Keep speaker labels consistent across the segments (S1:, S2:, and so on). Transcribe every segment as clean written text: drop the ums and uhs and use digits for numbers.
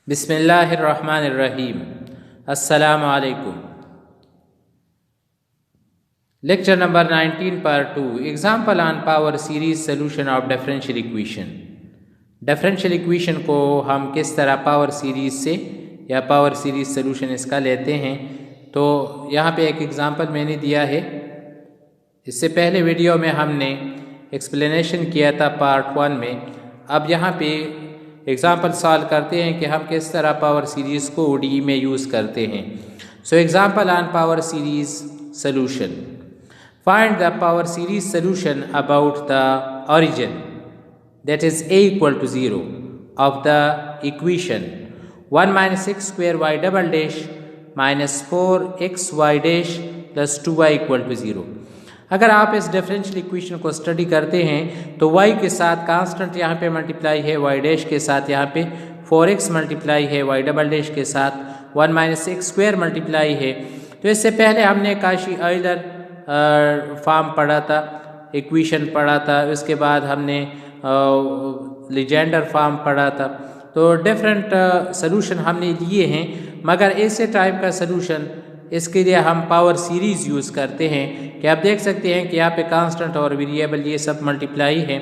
S1: बिस्मिल्लाहिर्रहमानिर्रहीम। अस्सलामु अलैकुम। Lecture number 19 part 2 example on power series solution of differential equation. Differential equation को हम किस तरह पावर सीरीज से या पावर सीरीज सोल्यूशन इसका लेते हैं, तो यहाँ पे एक एग्जाम्पल मैंने दिया है। इससे पहले वीडियो में हमने एक्सप्लेनेशन किया था पार्ट 1 में। अब यहाँ पे एग्जाम्पल सॉल्व करते हैं कि हम किस तरह पावर सीरीज़ को ODE में यूज़ करते हैं। So example on power series solution. Find the power series solution about the origin that is a equal to 0 of the equation 1 minus x square y double dash minus 4xy dash plus 2y equal to 0। अगर आप इस differential equation को study करते हैं तो y के साथ constant यहाँ पे मल्टीप्लाई है, y डैश के साथ यहाँ पे 4x मल्टीप्लाई है, y डबल डैश के साथ 1 माइनस एक्स स्क्वायर मल्टीप्लाई है। तो इससे पहले हमने काशी ऑयलर फॉर्म पढ़ा था, इक्वेशन पढ़ा था, उसके बाद हमने लीजेंडर फॉर्म पढ़ा था। तो डिफरेंट सोल्यूशन हमने लिए हैं, मगर ऐसे टाइप का सोल्यूशन इसके लिए हम पावर सीरीज़ यूज़ करते हैं कि आप देख सकते हैं कि यहाँ पे कांस्टेंट और वेरिएबल ये सब मल्टीप्लाई है।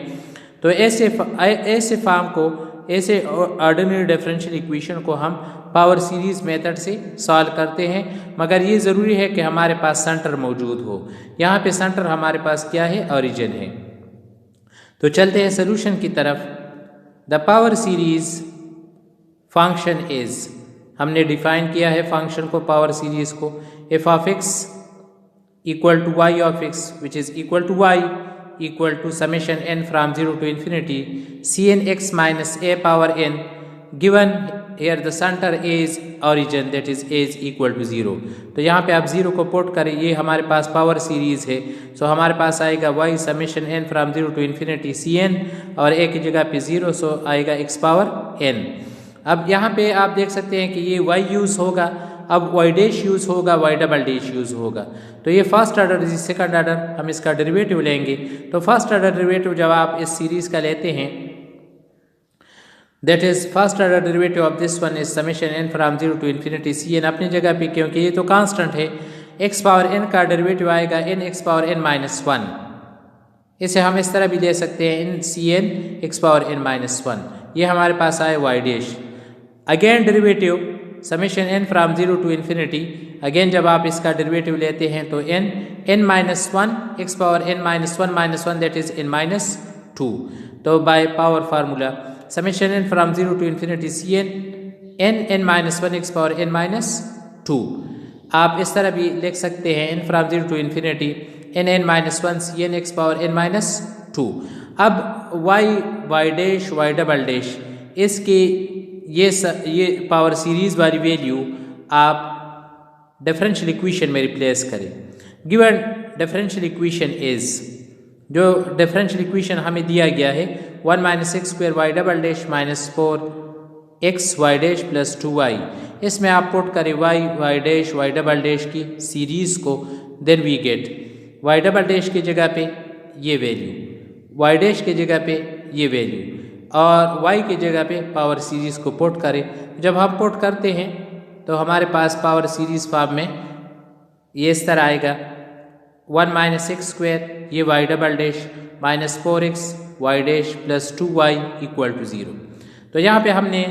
S1: तो ऐसे फॉर्म को, ऐसे ऑर्डिनरी डिफरेंशियल इक्वेशन को हम पावर सीरीज़ मेथड से सॉल्व करते हैं, मगर ये ज़रूरी है कि हमारे पास सेंटर मौजूद हो। यहाँ पे सेंटर हमारे पास क्या है, ओरिजिन है। तो चलते हैं सोल्यूशन की तरफ। The power series function is, हमने डिफाइन किया है फंक्शन को, पावर सीरीज को। F of x equal to y of x which is equal to y equal to summation n from 0 to infinity c n x minus a power n given here the centre is origin that is as equal to 0। तो यहाँ पे आप 0 को put करें, ये हमारे पास power series है। सो हमारे पास आएगा y summation n from 0 to infinity c n, और ए की जगह पे 0, सो आएगा एक्स पावर एन। अब यहाँ पे आप देख सकते हैं कि ये y यूज़ होगा, अब y डैश यूज़ होगा, y डबल डैश यूज़ होगा। तो ये फर्स्ट ऑर्डर, सेकंड ऑर्डर हम इसका डेरिवेटिव लेंगे। तो फर्स्ट ऑर्डर डेरिवेटिव जब आप इस सीरीज़ का लेते हैं, that is first order derivative of this one is summation n from 0 to infinity c n अपनी जगह पे, क्योंकि ये तो कांस्टेंट है। एक्स पावर एन का डेरिवेटिव आएगा n x power n minus 1। इसे हम इस तरह भी ले सकते हैं, n c n x power n minus 1। ये हमारे पास आए y dash. Again derivative summation n from 0 to infinity, again जब आप इसका डेरिवेटिव लेते हैं तो n minus 1 x power n minus 1 that is n minus 2। तो by power formula summation n from 0 to infinity c n minus 1 x power n minus 2। आप इस तरह भी लिख सकते हैं n from 0 to infinity n minus 1 c n x power n minus 2। अब y dash y double dash, इसकी ये पावर सीरीज वाली वैल्यू आप डिफरेंशियल इक्वेशन में रिप्लेस करें। गिवन डिफरेंशियल इक्वेशन इज, जो डिफरेंशियल इक्वेशन हमें दिया गया है 1 minus x square y double dash minus 4x y dash plus 2y। इसमें आप पुट करें y dash y double dash की सीरीज़ को, then we get y double dash की जगह पे ये वैल्यू, वाई डैश की जगह पे ये वैल्यू, और y की जगह पे पावर सीरीज़ को पुट करें। जब हम पुट करते हैं तो हमारे पास पावर सीरीज़ फॉर्म में ये इस तरह आएगा 1 माइनस एक्स स्क्वायर, ये y double dash minus 4x y dash plus 2y equal to 0। तो यहाँ पे हमने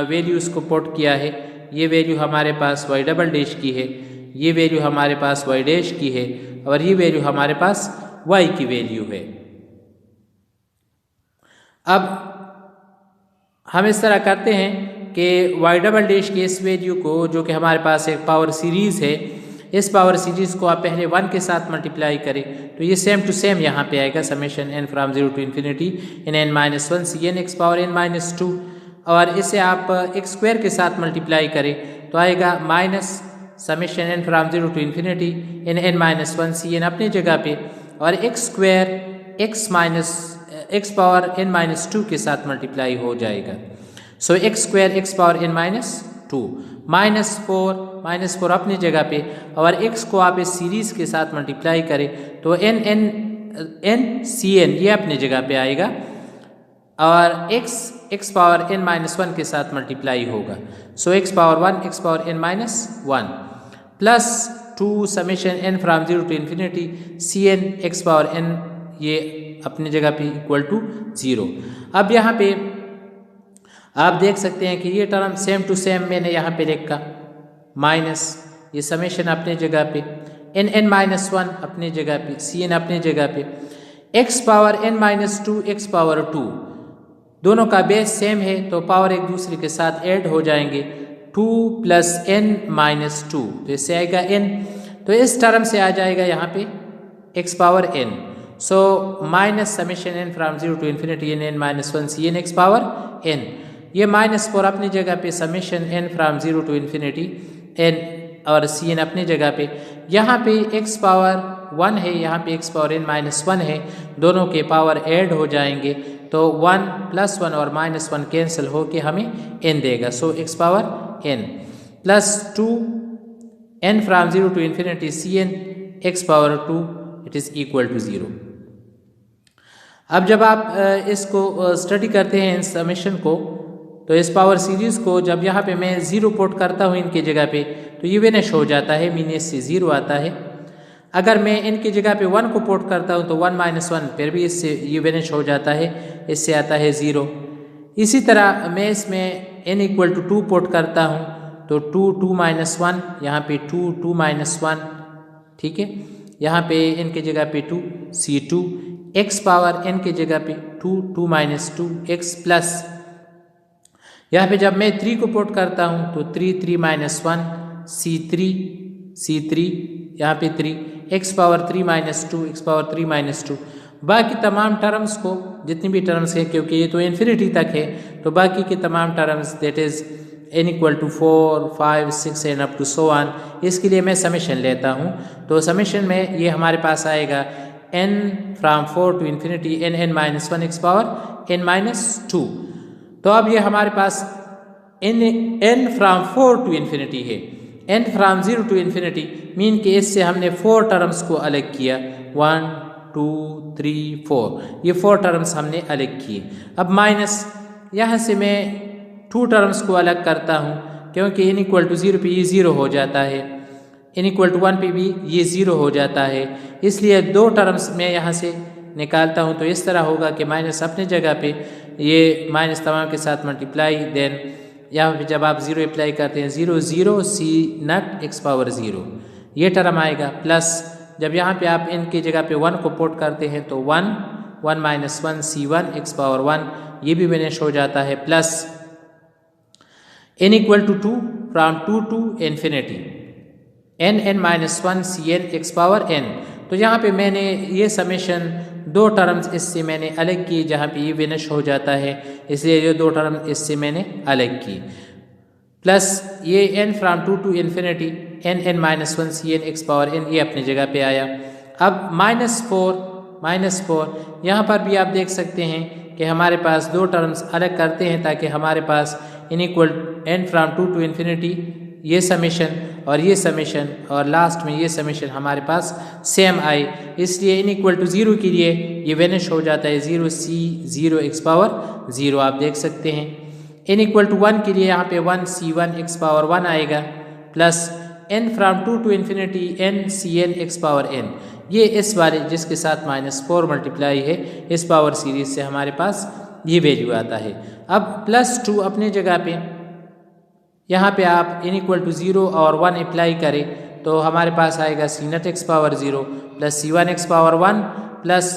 S1: वैल्यूज़ को पुट किया है। ये वैल्यू हमारे पास y डबल डैश की है, ये वैल्यू हमारे पास y डैश की है, और ये वैल्यू हमारे पास y की वैल्यू है। अब हम इस तरह करते हैं कि y डबल डैश की इस वैल्यू को, जो कि हमारे पास एक पावर सीरीज़ है, इस पावर सीरीज़ को आप पहले 1 के साथ मल्टीप्लाई करें तो ये सेम टू सेम यहाँ पे आएगा summation n from 0 to infinity n minus 1 c n x power n minus 2, और इसे आप एक्स स्क्वायर के साथ मल्टीप्लाई करें तो आएगा minus summation n from 0 to infinity n minus 1 c n अपनी जगह पे, और x square x power n minus 2 के साथ मल्टीप्लाई हो जाएगा। So x square x power n minus 2 minus 4 अपनी जगह पे, और x को आप इस सीरीज़ के साथ मल्टीप्लाई करें तो एन सी एन ये अपनी जगह पे आएगा, और x power n minus one के साथ मल्टीप्लाई होगा। So x power one x power n minus one plus 2 summation n from 0 to infinity c n x power n, ये अपनी जगह पे इक्वल टू 0। अब यहाँ पे आप देख सकते हैं कि ये टर्म सेम टू सेम मैंने यहाँ पे लिखा, माइनस ये समेशन अपने जगह पे, n माइनस वन अपनी जगह पे, सी एन अपनी जगह पे, x power n minus two x power 2, दोनों का बेस सेम है तो पावर एक दूसरे के साथ ऐड हो जाएंगे। 2 प्लस n माइनस टू, तो इससे आएगा n, तो इस टर्म से आ जाएगा यहाँ पे x power n। So minus summation n from 0 to infinity n minus one c n x power n, ये माइनस 4 अपनी जगह पे, summation n from 0 to infinity n और सी एन अपनी जगह पे, यहाँ पे x पावर 1 है, यहाँ पे x power n minus one है, दोनों के पावर ऐड हो जाएंगे तो 1 प्लस 1 और माइनस 1 कैंसिल होके हमें n देगा। So x power n plus 2 n from 0 to infinity c n x power 2, it is equal to 0। अब जब आप इसको स्टडी करते हैं इन समेशन को, तो इस पावर सीरीज़ को जब यहाँ पे मैं 0 पुट करता हूँ इनकी जगह पे तो ये वेनिश हो जाता है, मीनियस से 0 आता है। अगर मैं इनकी जगह पे 1 को पुट करता हूँ तो 1 माइनस वन, फिर भी इससे ये वेनिश हो जाता है, इससे आता है 0। इसी तरह मैं इसमें n इक्वल टू 2 पुट करता हूँ तो 2 माइनस वन, यहाँ पे 2 माइनस वन, ठीक है, यहाँ पे n की जगह पे 2 C2, x पावर n की जगह पे 2 माइनस 2 x प्लस, यहाँ पे जब मैं 3 को पुट करता हूँ तो 3 माइनस वन C3 यहाँ पे 3 x power 3 minus two x power 3 minus 2। बाकी तमाम टर्म्स को, जितनी भी टर्म्स है, क्योंकि ये तो इन्फिनिटी तक है, तो बाकी के तमाम terms that is n equal to 4 5 6 and up to so on, इसके लिए मैं समेशन लेता हूँ। तो समेशन में ये हमारे पास आएगा n from 4 to infinity n minus one x power n minus 2। तो अब ये हमारे पास n फ्रॉम 4 टू इन्फिनिटी है, n from 0 to infinity mean कि इससे हमने 4 टर्म्स को अलग किया, 1 2 3 4, ये 4 टर्म्स हमने अलग किए। अब माइनस यहाँ से मैं 2 टर्म्स को अलग करता हूँ, क्योंकि n इक्वल टू 0 पे ये 0 हो जाता है, n इक्वल टू 1 पे भी ये 0 हो जाता है, इसलिए 2 टर्म्स मैं यहाँ से निकालता हूँ। तो इस तरह होगा कि माइनस अपनी जगह पे, ये माइनस तमाम के साथ मल्टीप्लाई, देन यहाँ पे जब आप 0 अप्लाई करते हैं 0 सी नट एक्स पावर 0, ये टर्म आएगा, प्लस जब यहाँ पे आप इनकी जगह पे 1 को पुट करते हैं तो 1 minus one C1 x power 1, ये भी वेनिश हो जाता है, plus n equal to 2 from 2 to infinity n minus one CN x power n। तो यहाँ पे मैंने ये समेशन 2 टर्म्स इससे मैंने अलग किए, जहाँ पे ये वेनिश हो जाता है, इसलिए ये 2 टर्म इससे मैंने अलग किए, प्लस ये n from 2 to infinity n minus one CN x power n, ये अपनी जगह पे आया। अब माइनस 4 यहाँ पर भी आप देख सकते हैं कि हमारे पास 2 टर्म्स अलग करते हैं ताकि हमारे पास n equal n from 2 to infinity ये समेशन और ये समेशन और लास्ट में ये समेशन हमारे पास सेम आए, इसलिए n इक्वल टू 0 के लिए ये वेनिश हो जाता है, 0 C0 एक्स पावर 0 आप देख सकते हैं। n इक्वल टू 1 के लिए यहाँ पे 1 C1 एक्स पावर 1 आएगा, plus n from 2 to infinity n CN x power n, ये इस वाले जिसके साथ -4 मल्टीप्लाई है, इस पावर सीरीज से हमारे पास ये वैल्यू आता है। अब प्लस 2 अपने जगह पे, यहाँ पे आप n इक्वल टू 0 और 1 अप्लाई करें तो हमारे पास आएगा C naught x power 0 plus C1 x power 1 plus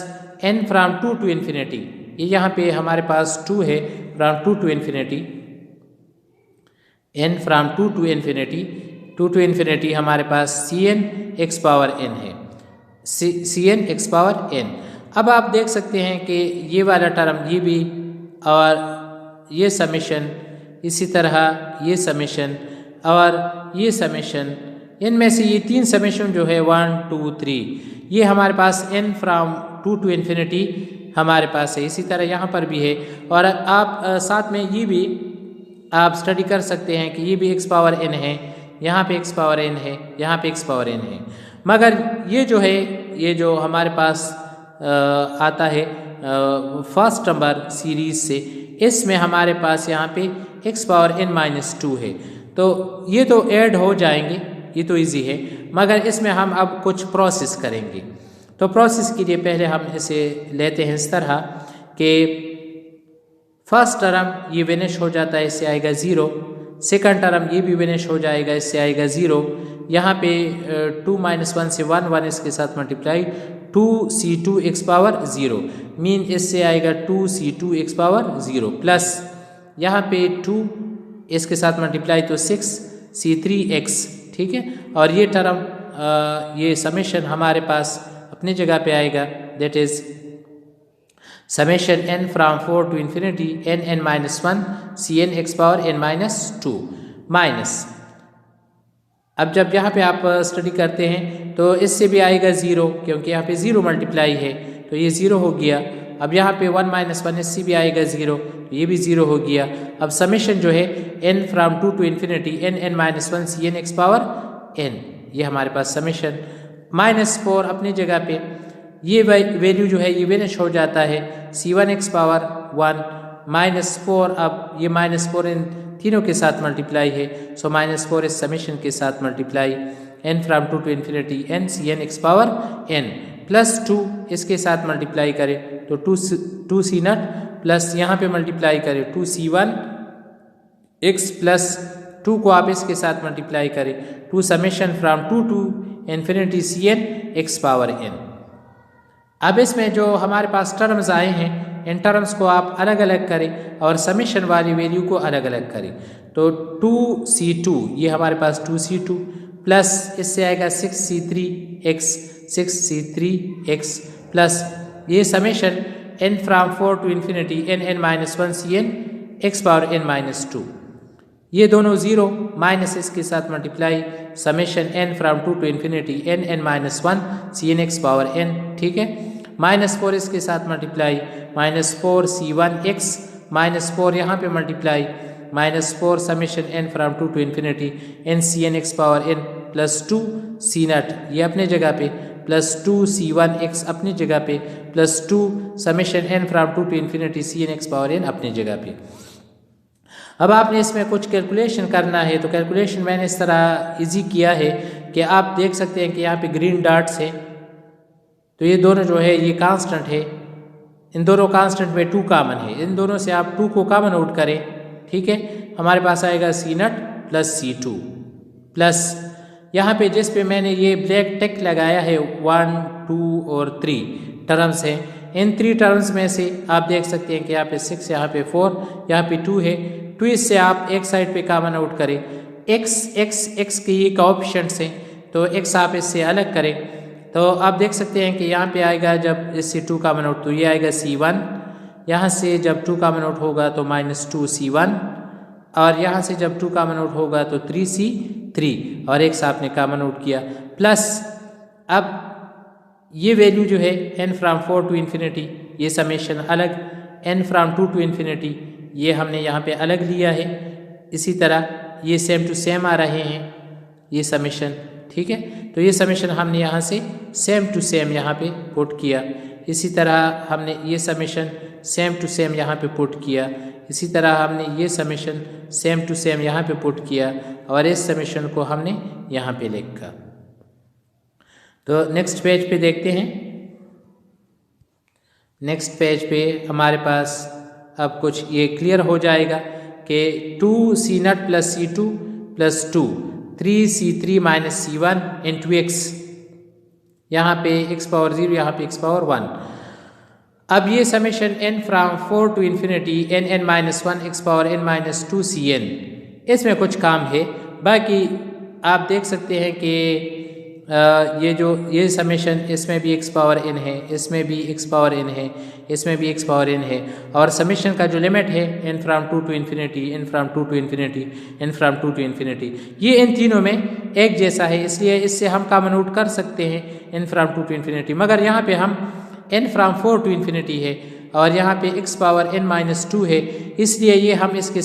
S1: n from 2 to infinity, ये यहाँ पे हमारे पास 2 है, from 2 to infinity n from 2 to infinity हमारे पास CN एक्स पावर n है, CN एक्स पावर n। अब आप देख सकते हैं कि ये वाला टर्म ये भी और ये समेशन, इसी तरह ये समेशन और ये समेशन, इनमें से ये 3 समेशन जो है 1 2 3, ये हमारे पास n फ्रॉम 2 टू इन्फिनिटी हमारे पास है, इसी तरह यहाँ पर भी है। और आप साथ में ये भी आप स्टडी कर सकते हैं कि ये भी x पावर n है, यहाँ पे x पावर n है, यहाँ पे x पावर n है, मगर ये जो है, ये जो हमारे पास आता है फर्स्ट नंबर सीरीज से, इसमें हमारे पास यहाँ पे x पावर n-2 है, तो ये तो ऐड हो जाएंगे, ये तो इजी है, मगर इसमें हम अब कुछ प्रोसेस करेंगे। तो प्रोसेस के लिए पहले हम इसे लेते हैं इस तरह कि फर्स्ट टर्म ये विनिश हो जाता है, इससे आएगा 0, सेकंड टर्म ये भी विनिश हो जाएगा, इससे आएगा 0, यहाँ पे 2 - 1 से 1, 1 इसके साथ multiply 2c2 x power 0, mean इससे आएगा 2c2 x पावर 0 प्लस यहाँ पे 2 इसके साथ मल्टीप्लाई तो 6c3x, ठीक है। और ये टर्म ये समेशन हमारे पास अपनी जगह पे आएगा, that is summation n from 4 to infinity n(n-1) cn x power n-2 minus, अब जब यहाँ पे आप स्टडी करते हैं तो इससे भी आएगा 0, क्योंकि यहाँ पे 0 मल्टीप्लाई है तो ये 0 हो गया। अब यहाँ पे 1 - 1 इससे भी आएगा 0, तो ये भी 0 हो गया। अब समेशन जो है n from 2 to infinity n(n-1) cn x power n, ये हमारे पास समेशन -4 अपनी जगह पे, ये वैल्यू जो है ये विनिश हो जाता है c1 x पावर 1 -4, अब ये -4 इन तीनों के साथ मल्टीप्लाई है, सो -4 इस समेशन के साथ multiply n from 2 to infinity n cn x power n plus 2 इसके साथ मल्टीप्लाई करें तो 2c0 प्लस यहाँ पे मल्टीप्लाई करें 2c1 x प्लस 2 को आप इसके साथ मल्टीप्लाई करें 2 summation from 2 to infinity cn x power n। अब इसमें जो हमारे पास टर्म्स आए हैं, इन टर्म्स को आप अलग अलग करें और समेशन वाली वैल्यू को अलग अलग करें, तो 2c2 ये हमारे पास 2c2 प्लस इससे आएगा 6c3x प्लस ये summation n from 4 to infinity n(n-1) cn x power n-2, ये दोनों 0 माइनस इसके साथ multiply summation n from 2 to infinity n(n-1) cn x power n, ठीक है। -4 इसके साथ मल्टीप्लाई -4 c1x -4 यहाँ पे multiply -4 summation n from 2 to infinity n cn x power n plus 2 c0 ये अपने जगह पे प्लस 2 c1x अपनी जगह पे plus 2 summation n from 2 to infinity cn x power n अपनी जगह पे। अब आपने इसमें कुछ कैलकुलेशन करना है, तो कैलकुलेशन मैंने इस तरह इजी किया है कि आप देख सकते हैं कि यहाँ पे ग्रीन डॉट्स है, तो ये दोनों जो है ये कांस्टेंट है, इन दोनों कांस्टेंट में 2 कॉमन है, इन दोनों से आप 2 को कॉमन आउट करें, ठीक है। हमारे पास आएगा c0 प्लस c2 प्लस यहाँ पे जिस पे मैंने ये ब्लैक टिक लगाया है 1 2 और 3 टर्म्स हैं, इन 3 टर्म्स में से आप देख सकते हैं कि यहाँ पे 6, यहाँ पे 4, यहाँ पे 2 है, 2 इससे आप एक साइड पे कॉमन आउट करें, x के ये कोएफिशिएंट्स हैं तो x आप इससे अलग करें, तो आप देख सकते हैं कि यहाँ पे आएगा जब इससे 2 कॉमन आउट तो ये आएगा c1, यहाँ से जब 2 कॉमन आउट होगा तो -2 c1, और यहाँ से जब 2 कॉमन आउट होगा तो 3c3 और x आपने कॉमन आउट किया प्लस अब ये वैल्यू जो है n फ्रॉम 4 टू इन्फिनिटी ये समेशन अलग, n फ्रॉम 2 टू इन्फिनिटी ये हमने यहाँ पे अलग लिया है, इसी तरह ये सेम टू सेम आ रहे हैं ये समेशन, ठीक है। तो ये समेशन हमने यहाँ से सेम टू सेम यहाँ पे पुट किया, इसी तरह हमने ये समेशन सेम टू सेम यहाँ पे पुट किया, इसी तरह हमने ये समेशन सेम टू सेम यहाँ पे पुट किया और इस समेशन को हमने यहाँ पे लिखा। तो नेक्स्ट पेज पे देखते हैं, नेक्स्ट पेज पे हमारे पास अब कुछ ये क्लियर हो जाएगा कि 2c0 plus c2 plus 2 3c3 minus c1 into x, यहाँ पे x पावर 0 यहाँ पे x पावर 1। अब ये summation n from 4 to infinity n(n-1) x power n-2 cn, इसमें कुछ काम है, बाकी आप देख सकते हैं कि ये समेशन इसमें भी x पावर n है, इसमें भी x पावर n है, इसमें भी x पावर n है, और समेशन का जो लिमिट है n from 2 to infinity, n from 2 to infinity, n from 2 to infinity, ये इन तीनों में एक जैसा है, इसलिए इससे हम कॉमन आउट कर सकते हैं n फ्रॉम 2 टू इन्फिनिटी, मगर यहाँ पे हम n फ्रॉम 4 टू इन्फिनिटी है और यहाँ पे x पावर n-2 है, इसलिए ये हम इसके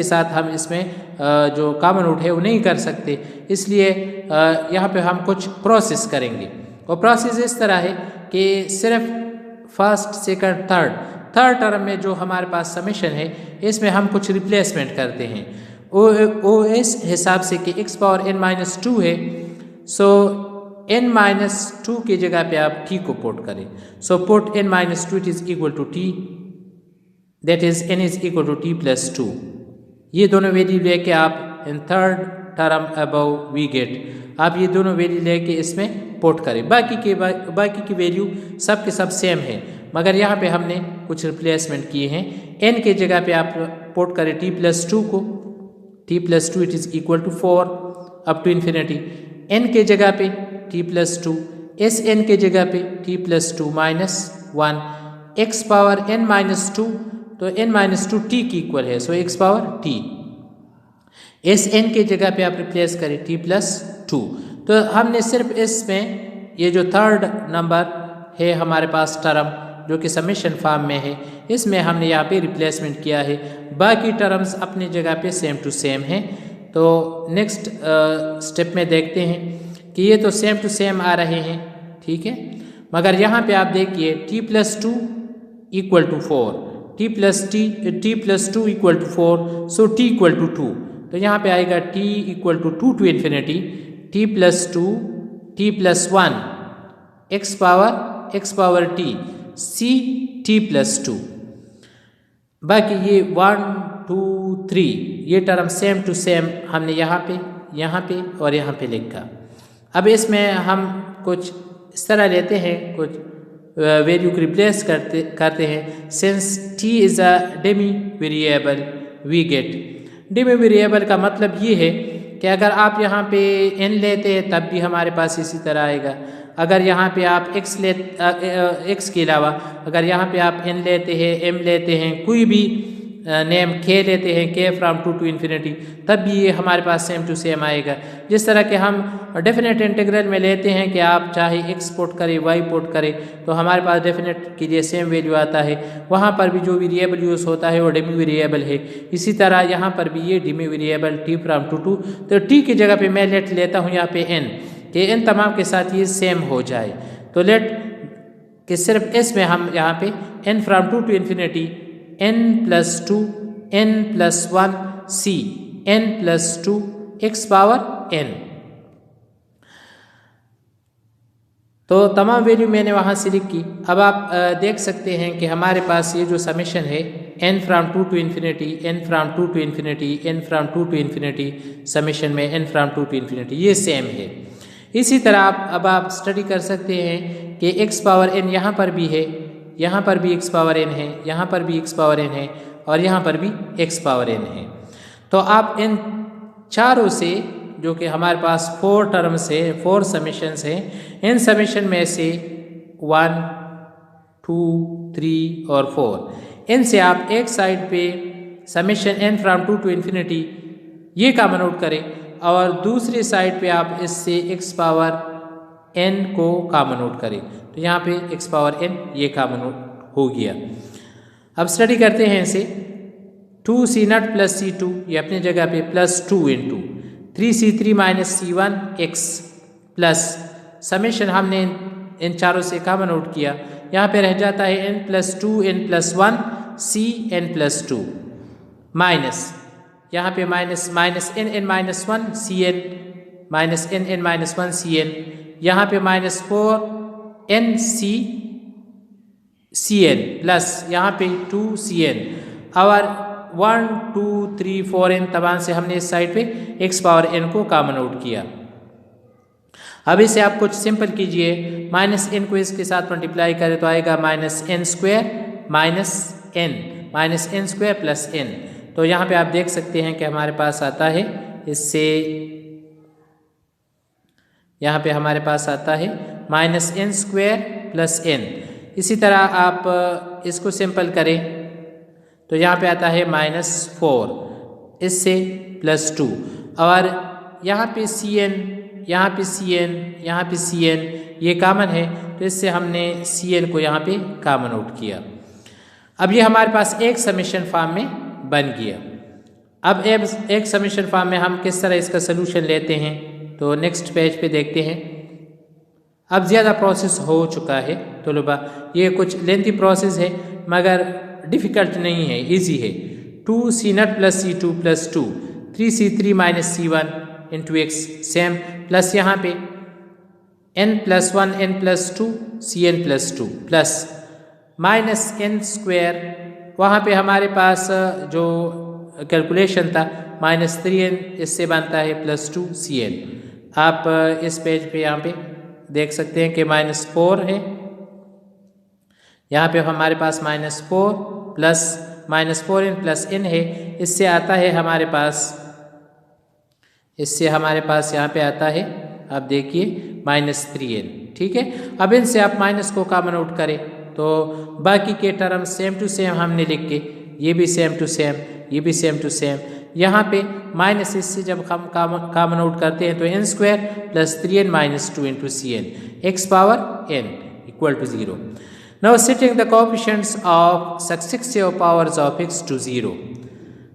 S1: साथ हम इसमें जो कॉमन आउट है वो नहीं कर सकते, इसलिए यहाँ पे हम कुछ प्रोसेस करेंगे। और प्रोसेस इस तरह है कि सिर्फ first second third third term में जो हमारे पास समेशन है इसमें हम कुछ रिप्लेसमेंट करते हैं ओ इस हिसाब से कि x पावर n माइनस 2 है, सो n माइनस 2 की जगह पे आप t को पुट करें। So put n minus 2 it is equal to t, that is n is equal to t plus 2। ये दोनों वैल्यू लेके आप in third term above we get, आप ये दोनों वैल्यू लेके इसमें पुट करें। बाकी की वैल्यू सब के सब सेम है, मगर यहाँ पे हमने कुछ रिप्लेसमेंट किए हैं। n के जगह पे आप पुट करें t प्लस 2 को, t plus 2 it is equal to 4 up to infinity. n के जगह पे t प्लस 2, इस n के जगह पे t plus 2 minus 1, x power n minus 2, तो n माइनस 2 t की इक्वल है, सो x पावर t। इस n के जगह पे आप रिप्लेस करें t प्लस 2। तो हमने सिर्फ इसमें ये जो थर्ड नंबर है हमारे पास टर्म जो कि समेशन फॉर्म में है, इसमें हमने यहाँ पे रिप्लेसमेंट किया है। बाकी टर्म्स अपनी जगह पे सेम टू सेम हैं। तो नेक्स्ट स्टेप में देखते हैं कि ये तो सेम टू सेम आ रहे हैं, ठीक है, मगर यहाँ पे आप देखिए t plus 2 equal to 4, t plus 2 equal to 4, so t equal to 2। तो यहाँ पे आएगा t equal to 2 to infinity, t plus 2, t plus 1, x power t, c t plus 2। बाकी ये 1 2 3 ये टर्म सेम टू सेम हमने यहाँ पे और यहाँ पे लिखा। अब इसमें हम कुछ इस तरह लेते हैं, कुछ वैल्यू को रिप्लेस करते हैं। Since t is a dummy variable we get, dummy variable का मतलब ये है कि अगर आप यहाँ पे n लेते हैं तब भी हमारे पास इसी तरह आएगा। अगर यहाँ पे आप x के अलावा अगर यहाँ पे आप n लेते हैं, m लेते हैं, कोई भी नेम k लेते हैं, k फ्राम 2 टू इन्फिनिटी, तब भी ये हमारे पास सेम टू सेम आएगा। जिस तरह के हम डेफिनेट इंटीग्रल में लेते हैं कि आप चाहे x पुट करें y पुट करें तो हमारे पास डेफिनेट के लिए सेम वैल्यू आता है, वहाँ पर भी जो वेरिएबल यूज़ होता है वो डेमी वेरिएबल है। इसी तरह यहाँ पर भी ये dummy variable t from 2 to, तो t की जगह पे मैं लेट लेता हूँ यहाँ पे n, कि n तमाम के साथ ये सेम हो जाए। तो लेट कि सिर्फ इसमें हम यहाँ पे n from 2 to infinity, n plus 2, n plus 1, c, n plus 2, x power n। तो तमाम वैल्यू मैंने वहाँ से लिखी। अब आप देख सकते हैं कि हमारे पास ये जो समेशन है n from 2 to infinity, n from 2 to infinity, n from 2 to infinity, summation में n फ्राम 2 टू इन्फिनिटी ये सेम है। इसी तरह आप स्टडी कर सकते हैं कि x पावर n यहाँ पर भी है, यहाँ पर भी x पावर n है, यहाँ पर भी x पावर n है और यहाँ पर भी x पावर n है। तो आप इन चारों से जो कि हमारे पास 4 टर्म्स है, 4 समेशंस हैं, इन समेशन में से 1 2 3 और 4 इनसे आप एक साइड पे summation n from 2 to infinity ये कॉमन आउट करें और दूसरी साइड पे आप इससे x पावर n को कॉमन आउट करें। तो यहाँ पे x पावर n ये कॉमन आउट हो गया। अब स्टडी करते हैं इसे। 2c0 प्लस c2 ये अपनी जगह पे plus 2 into 3c3 minus c1 x plus summation हमने इन चारों से कॉमन आउट किया, यहाँ पे रह जाता है n plus 2 n plus 1 c n plus 2 minus यहाँ पे minus n minus 1 c n minus n minus 1 c n, यहाँ पे minus 4 n c n plus यहाँ पे 2 सी एन और 1 2 3 4 n तमाम से हमने इस साइड पे x पावर n को कॉमन आउट किया। अब इसे आप कुछ सिंपल कीजिए, माइनस n को इसके साथ मल्टीप्लाई करें तो आएगा minus n square minus n square plus n। तो यहाँ पे आप देख सकते हैं कि हमारे पास आता है, इससे यहाँ पे हमारे पास आता है minus n square plus n। इसी तरह आप इसको सिंपल करें तो यहाँ पे आता है -4 इससे +2 और यहाँ पे Cn यहाँ पे Cn यहाँ पे Cn ये कॉमन है तो इससे हमने Cn को यहाँ पे कॉमन आउट किया। अब ये हमारे पास एक समेशन फॉर्म में बन गया। अब एक समेशन फॉर्म में हम किस तरह इसका सलूशन लेते हैं तो नेक्स्ट पेज पे देखते हैं। अब ज़्यादा प्रोसेस हो चुका है तलबा, ये कुछ लेंथी प्रोसेस है मगर डिफ़िकल्ट नहीं है, इजी है। 2c0 plus c2 plus 2 3c3 minus c1 into x same plus यहाँ पे n plus 1 n plus 2 cn plus 2 plus minus n square, वहाँ पे हमारे पास जो कैलकुलेशन था -3n इससे बनता है प्लस 2 cn। आप इस पेज पे यहाँ पे देख सकते हैं कि -4 है, यहाँ पे हमारे पास -4 प्लस -4n प्लस n है, इससे आता है हमारे पास, इससे हमारे पास यहाँ पे आता है, आप देखिए -3n। ठीक है, अब इनसे आप माइनस को कॉमन आउट करें तो बाकी के टर्म सेम टू सेम हमने लिख के, ये भी सेम टू सेम, ये भी सेम टू सेम, यहाँ पे माइनस इससे जब हम कॉमन आउट करते हैं तो n square plus 3n minus 2 into cn x power n equal to 0। Now setting the coefficients of successive powers of x to 0।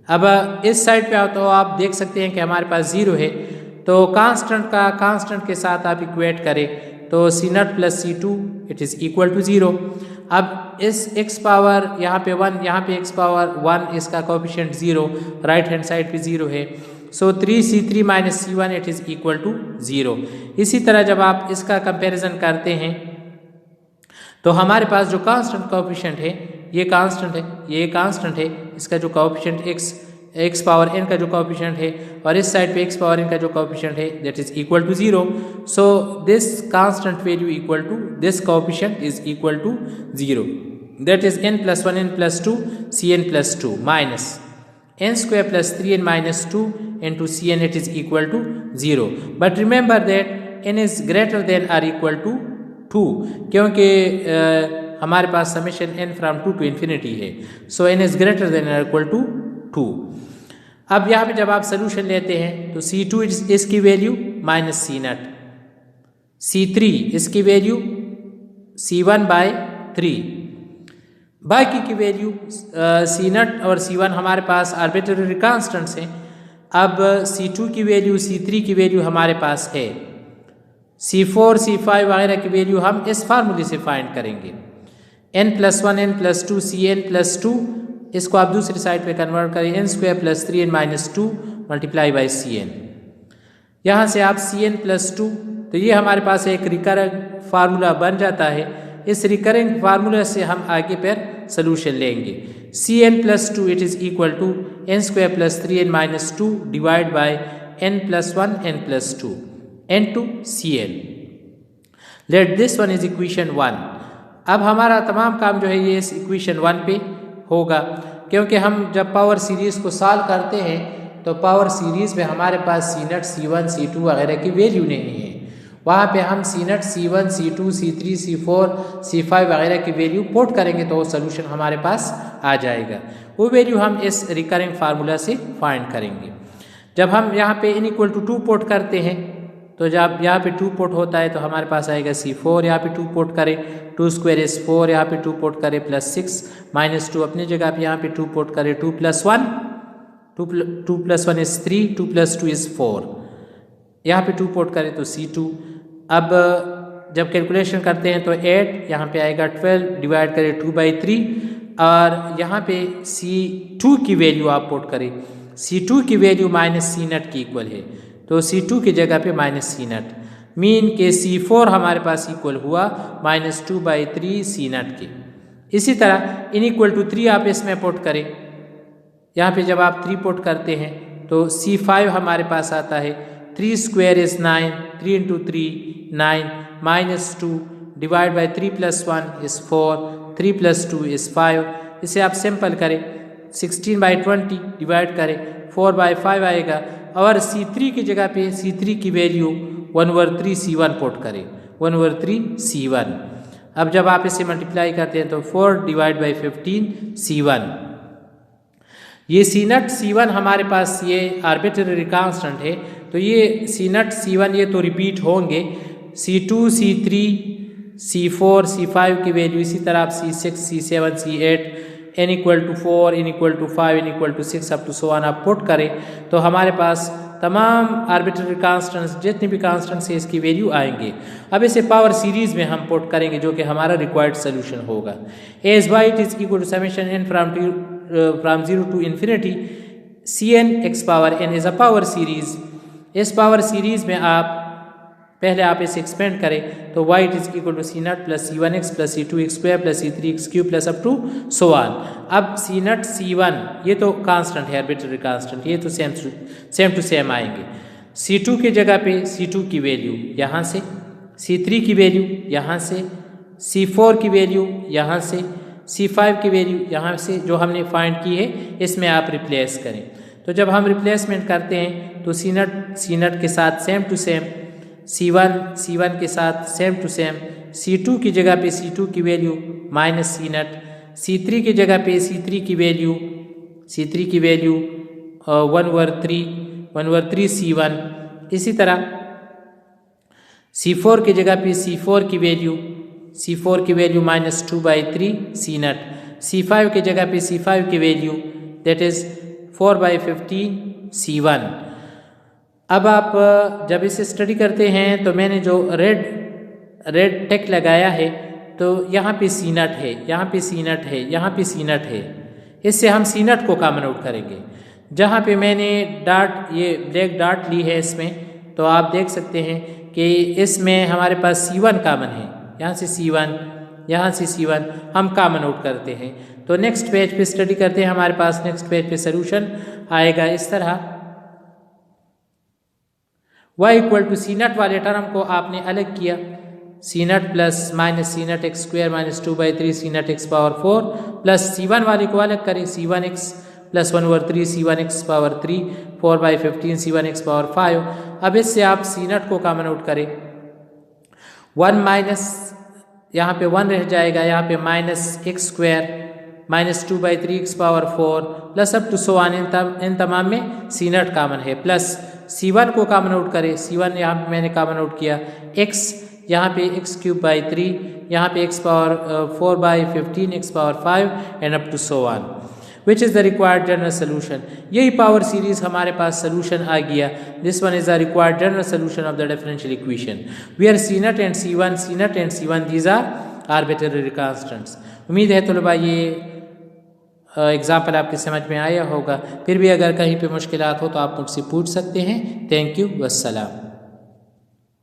S1: अब इस साइड पे आओ तो आप देख सकते हैं कि हमारे पास 0 है, तो कांस्टेंट के साथ आप इक्वेट करें तो c0 plus c2 it is equal to 0। अब इस x पावर यहाँ पे 1, यहाँ पे x पावर 1, इसका कोएफिशिएंट 0, राइट हैंड साइड पे 0 है, so 3c3 minus c1 it is equal to 0। इसी तरह जब आप इसका कंपैरिजन करते हैं तो हमारे पास जो कांस्टेंट कोएफिशिएंट है ये कांस्टेंट है, ये कांस्टेंट है, इसका जो कोएफिशिएंट x पावर n का जो कोएफिशिएंट है और इस साइड पे x पावर n का जो कोएफिशिएंट है that is equal to 0। So this constant value equal to this coefficient is equal to 0, that is n plus 1 n plus 2 cn plus 2 minus n square plus 3n minus 2 into cn it is equal to 0। But remember that n is greater than or equal to 2, क्योंकि हमारे पास summation n from 2 to infinity है, so n is greater than or equal to 2। अब यहाँ पे जब आप solution लेते हैं तो c2 इसकी वैल्यू माइनस c0, c3 इसकी वैल्यू c1 बाय 3, बाकी की वैल्यू c0 और c1 हमारे पास आर्बिट्रेरी कांस्टेंट्स हैं। अब c2 की वैल्यू, c3 की वैल्यू हमारे पास है, c4 c5 वगैरह की वैल्यू हम इस फार्मूले से फाइंड करेंगे, n plus 1 n plus 2 cn plus 2, इसको आप दूसरी साइड पे कन्वर्ट करें n square plus 3n minus 2 multiply by cn, यहाँ से आप cn प्लस 2, तो ये हमारे पास एक रिकरिंग फार्मूला बन जाता है। इस रिकरिंग फार्मूला से हम आगे पर सोल्यूशन लेंगे। cn plus 2 it is equal to n square plus 3n minus 2 divide by n plus 1 n plus 2 n to cn। Let this one is equation 1। अब हमारा तमाम काम जो है ये इस इक्वेशन 1 पे होगा, क्योंकि हम जब पावर सीरीज़ को सॉल्व करते हैं तो पावर सीरीज़ में हमारे पास c0 c1 c2 वगैरह की वैल्यू नहीं है, वहाँ पे हम c0 c1 c2 c3 c4 c5 वगैरह की वैल्यू पुट करेंगे तो वो सोल्यूशन हमारे पास आ जाएगा। वो वैल्यू हम इस रिकरिंग फार्मूला से फाइंड करेंगे। जब हम यहाँ पे n इक्वल टू 2 पुट करते हैं तो जब यहाँ पे 2 पुट होता है तो हमारे पास आएगा c4, यहाँ पे 2 पुट करें 2 स्क्वायर इज 4, यहाँ पे 2 पुट करें प्लस 6 माइनस 2 अपनी जगह पे यहाँ पे 2 पुट करें 2 plus 1 2 plus 1 is 3 2 plus 2 is 4, यहाँ पे 2 पुट करें तो c2। अब जब कैलकुलेशन करते हैं तो 8 यहाँ पे आएगा 12 डिवाइड करें 2/3 और यहाँ पे c2 की वैल्यू आप पुट करें, c2 की वैल्यू माइनस c0 की इक्वल है तो c2 की जगह पे माइनस c0, मीन के c4 हमारे पास इक्वल हुआ -2/3 c0 के। इसी तरह n इक्वल टू 3 आप इसमें पुट करें, यहाँ पे जब आप 3 पुट करते हैं तो c5 हमारे पास आता है 3 square is 9 3 into 3 9 minus 2 divide by 3 plus 1 is 4 3 plus 2 is 5। इसे आप सिंपल करें 16/20 डिवाइड करें 4/5 आएगा और c3 की जगह पे c3 की वैल्यू 1/3 c1 पुट करें 1/3 c1। अब जब आप इसे मल्टीप्लाई करते हैं तो 4 डिवाइड बाई 15 c1। ये c0 c1 हमारे पास ये आर्बिट्रेरी कांस्टेंट है तो ये c0 c1 ये तो रिपीट होंगे, c2 c3 c4 c5 की वैल्यू इसी तरह आप c6 c7 c8 n equal to 4 n equal to 5 n equal to 6 up to so on आप पुट करें तो हमारे पास तमाम आर्बिट्ररी कांस्टेंट्स जितने भी कांस्टेंट्स है इसकी वैल्यू आएंगे। अब इसे पावर सीरीज में हम पुट करेंगे जो कि हमारा रिक्वायर्ड सोल्यूशन होगा। As y it is equal to summation n from 0 to infinity Cn x power n is a power series. इस पावर सीरीज में आप पहले आप इसे एक्सपेंड करें तो y it is equal to c naught plus c one x plus c two x square plus c three x cube plus up to so on. अब c naught सी one ये तो कांस्टेंट है arbitrary constant, ये तो same to same आएंगे। सी two की जगह पे सी टू की वैल्यू यहाँ से, सी थ्री की वैल्यू यहाँ से, सी फोर की वैल्यू यहाँ से, सी फाइव की वैल्यू यहाँ से जो हमने फाइंड की है इसमें आप रिप्लेस करें। तो जब हम रिप्लेसमेंट करते हैं तो सी नट के साथ same to same, c one के साथ same to same, c two की जगह पे सी टू की value minus c naught, c three की जगह पे सी थ्री की वैल्यू 1/3 सी वन। इसी तरह सी फोर की जगह पे सी फोर की value -2/3 c naught, c five की जगह पे सी फाइव की value that is 4/15 c one. अब आप जब इसे स्टडी करते हैं तो मैंने जो रेड टेक लगाया है तो यहाँ पे सी नट है, यहाँ पे सी नट है, यहाँ पे सी नट है। इससे हम सी नट को कॉमन आउट करेंगे। जहाँ पे मैंने डाट ये ब्लैक डाट ली है इसमें तो आप देख सकते हैं कि इसमें हमारे पास सी वन कॉमन है, यहाँ से सी वन, यहाँ से सी वन हम कॉमन आउट करते हैं। तो नेक्स्ट पेज पे स्टडी करते हैं, हमारे पास नेक्स्ट पेज पे सोल्यूशन आएगा इस तरह। y इक्वल टू सी नट वाले टर्म को आपने अलग किया, सी नट प्लस माइनस सी नट एक्स स्क्वायर -2/3 सी नट x power 4 plus c one वाले को अलग करें, c one x plus 1/3 c one x power 3 4/15 c one x power 5। अब इससे आप सी नट को कॉमन आउट करें, 1 माइनस यहाँ पे 1 रह जाएगा, यहाँ पे minus x square -2/3 x power 4 plus up to so on. इन तमाम में सी नट कॉमन है, प्लस सी वन को कॉमन आउट करें, सी वन यहाँ पे मैंने कॉमन आउट किया, एक्स यहाँ पे x³ यहाँ पे x power 4/15 x power 5 and up to so on, which is the required general solution. यही पावर सीरीज हमारे पास सोल्यूशन आ गया। This one is the required general solution of the differential equation where C nought and C one these are arbitrary constants. उम्मीद है तलबा ये example आपके समझ में आया होगा। फिर भी अगर कहीं पे मुश्किलात हो तो आप मुझसे पूछ सकते हैं। Thank you, वस्सलाम।